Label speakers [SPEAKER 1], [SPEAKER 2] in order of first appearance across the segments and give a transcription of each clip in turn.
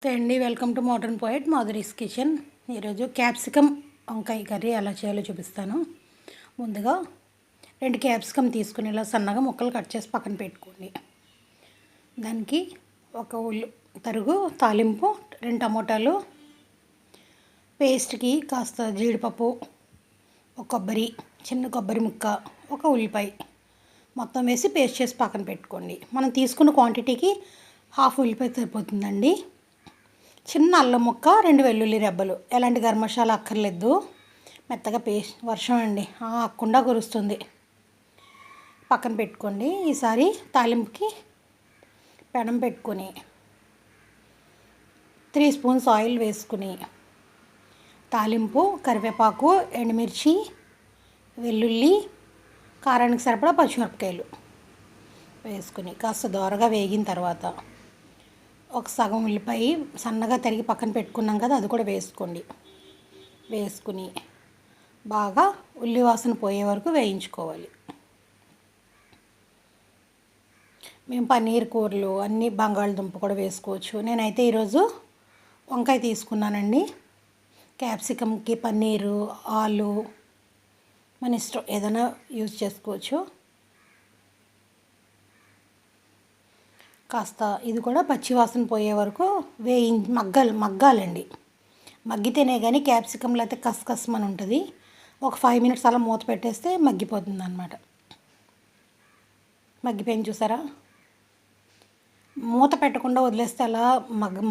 [SPEAKER 1] అండి welcome to modern poet Madhuri's kitchen. ఈరోజు capsicum వంకాయ కర్రీ ఎలా చేయాలో చూపిస్తాను. ముందుగా 2 క్యాప్సికమ్ తీసుకుని ఇలా సన్నగా ముక్కలు కట్ చేసి పక్కన పెట్టుకోండి. దానికి ఒక తరుగు తాలింపు, 2 టమోటాలు, పేస్ట్కి కాస్త జీడిపప్పు, ఒక కొబ్బరి, చిన్న కొబ్బరి ముక్క, ఒక ఉల్లిపాయ మొత్తం వేసి పేస్ట్ చేసి పక్కన పెట్టుకోండి. మనం తీసుకున్న క్వాంటిటీకి హాఫ్ ఉల్లిపాయ సరిపోతుందండి. చిన్న అల్లం ముక్క, 2 వెల్లుల్లి రెబ్బలు. ఎలాంటి గరం మసాలా అక్కర్లేదు. మెత్తగా పేస్ట్. వర్షం అండి ఆకుండా కురుస్తుంది. పక్కన పెట్టుకోండి. ఈసారి తాలింపుకి పెనం పెట్టుకొని 3 స్పూన్స్ ఆయిల్ వేసుకుని తాలింపు, కరివేపాకు, ఎండుమిర్చి, వెల్లుల్లి, కారానికి సరిపడా పచ్చిమిరపకాయలు వేసుకుని కాస్త దోరగా వేగిన తర్వాత ఒక సగం ఉల్లిపాయ సన్నగా తరిగి పక్కన పెట్టుకున్నాం కదా, అది కూడా వేసుకోండి. వేసుకుని బాగా ఉల్లి వాసన పోయే వరకు వేయించుకోవాలి. మేము పన్నీర్ కూరలు అన్నీ బంగాళదుంప కూడా వేసుకోవచ్చు. నేనైతే ఈరోజు వంకాయ తీసుకున్నానండి. క్యాప్సికమ్కి పన్నీరు, ఆలు మన ఇష్టం, ఏదైనా యూజ్ చేసుకోవచ్చు. కాస్త ఇది కూడా పచ్చివాసన పోయే వరకు మగ్గాలండి. మగ్గితేనే కానీ క్యాప్సికంలో అయితే కసకసమని ఉంటుంది. ఒక 5 మినిట్స్ అలా మూత పెట్టేస్తే మగ్గిపోతుంది అన్నమాట. మగ్గిపోయింది చూసారా. మూత పెట్టకుండా వదిలేస్తే అలా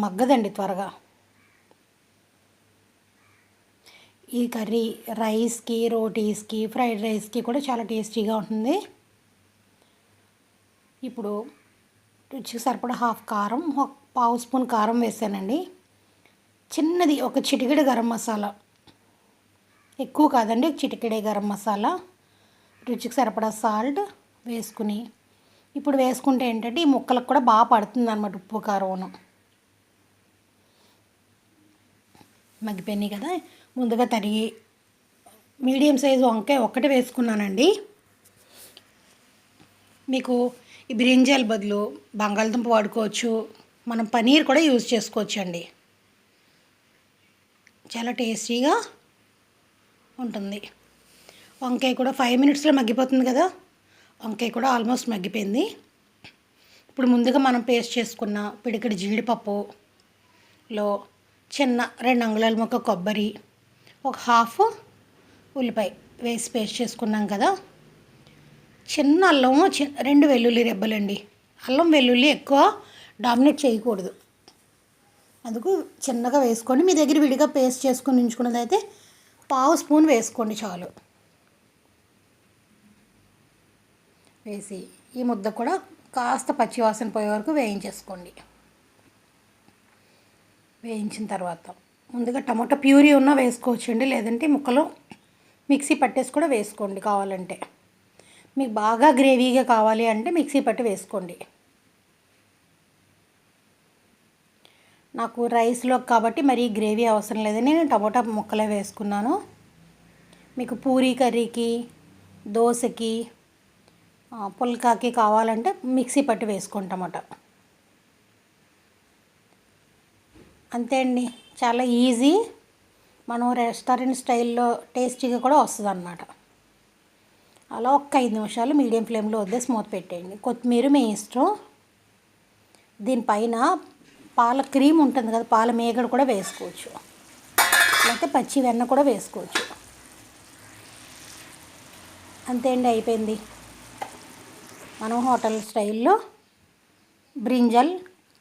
[SPEAKER 1] మగ్గదండి త్వరగా. ఈ కర్రీ రైస్కి, రోటీస్కి, ఫ్రైడ్ రైస్కి కూడా చాలా టేస్టీగా ఉంటుంది. ఇప్పుడు రుచికి సరిపడా హాఫ్ కారం, ఒక పావు స్పూన్ కారం వేసానండి. చిన్నది ఒక చిటికెడు గరం మసాలా, ఎక్కువ కాదండి, చిటికెడే గరం మసాలా, రుచికి సరిపడా సాల్ట్ వేసుకుని ఇప్పుడు వేసుకుంటే ఏంటంటే ఈ ముక్కలకు కూడా బాగా పడుతుంది అన్నమాట ఉప్పు కారం. మగ్గిపోయినాయి కదా. ముందుగా తరిగి మీడియం సైజు వంకాయ ఒక్కటి వేసుకున్నానండి. మీకు ఈ బ్రింజాల్ బదులు బంగాళదుంప వాడుకోవచ్చు. మనం పనీర్ కూడా యూజ్ చేసుకోవచ్చు అండి. చాలా టేస్టీగా ఉంటుంది. వంకాయ కూడా 5 మినిట్స్లో మగ్గిపోతుంది కదా. వంకాయ కూడా ఆల్మోస్ట్ మగ్గిపోయింది. ఇప్పుడు ముందుగా మనం పేస్ట్ చేసుకున్న పిడికెడు జీడిపప్పులో చిన్న 2 అంగుళాల ముక్క కొబ్బరి, ఒక హాఫ్ ఉల్లిపాయ వేసి పేస్ట్ చేసుకున్నాం కదా. చిన్న అల్లము, 2 వెల్లుల్లి రెబ్బలండి. అల్లం వెల్లుల్లి ఎక్కువ డామినేట్ చేయకూడదు, అందుకు చిన్నగా వేసుకోండి. మీ దగ్గర విడిగా పేస్ట్ చేసుకుని ఉంచుకున్నది అయితే పావు స్పూన్ వేసుకోండి చాలు. వేసి ఈ ముద్ద కూడా కాస్త పచ్చివాసన పోయే వరకు వేయించేసుకోండి. వేయించిన తర్వాత ముందుగా టమాటా ప్యూరీ ఉన్నా వేసుకోవచ్చండి, లేదంటే ముక్కలు మిక్సీ పట్టేసి కూడా వేసుకోండి కావాలంటే. మీకు బాగా గ్రేవీగా కావాలి అంటే మిక్సీ పట్టి వేసుకోండి. నాకు రైస్లో కాబట్టి మరీ గ్రేవీ అవసరం లేదని నేను టమాటా ముక్కలే వేసుకున్నాను. మీకు పూరీ కర్రీకి, దోశకి, పుల్కాకి కావాలంటే మిక్సీ పట్టి వేసుకోండి టమాటా. అంతే అండి, చాలా ఈజీ. మనం రెస్టారెంట్ స్టైల్లో టేస్టీగా కూడా వస్తుంది అన్నమాట. అలా ఒక 5 నిమిషాలు మీడియం ఫ్లేమ్లో వదిలేసి మూత పెట్టేయండి. కొత్తిమీర మీ ఇష్టం. దీనిపైన పాల క్రీమ్ ఉంటుంది కదా, పాల మేగడ కూడా వేసుకోవచ్చు, లేకపోతే పచ్చి వెన్న కూడా వేసుకోవచ్చు. అంతే అండి, అయిపోయింది. మనం హోటల్ స్టైల్లో బ్రింజల్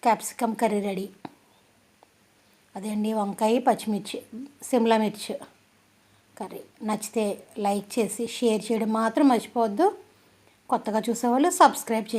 [SPEAKER 1] క్యాప్సికమ్ కర్రీ రెడీ. అదే అండి, వంకాయ, పచ్చిమిర్చి, సిమ్లా మిర్చి కర్రీ. నచ్చితే లైక్ చేసి షేర్ చేయడం మాత్రం మర్చిపోవద్దు. కొత్తగా చూసేవాళ్ళు సబ్స్క్రైబ్ చేయండి.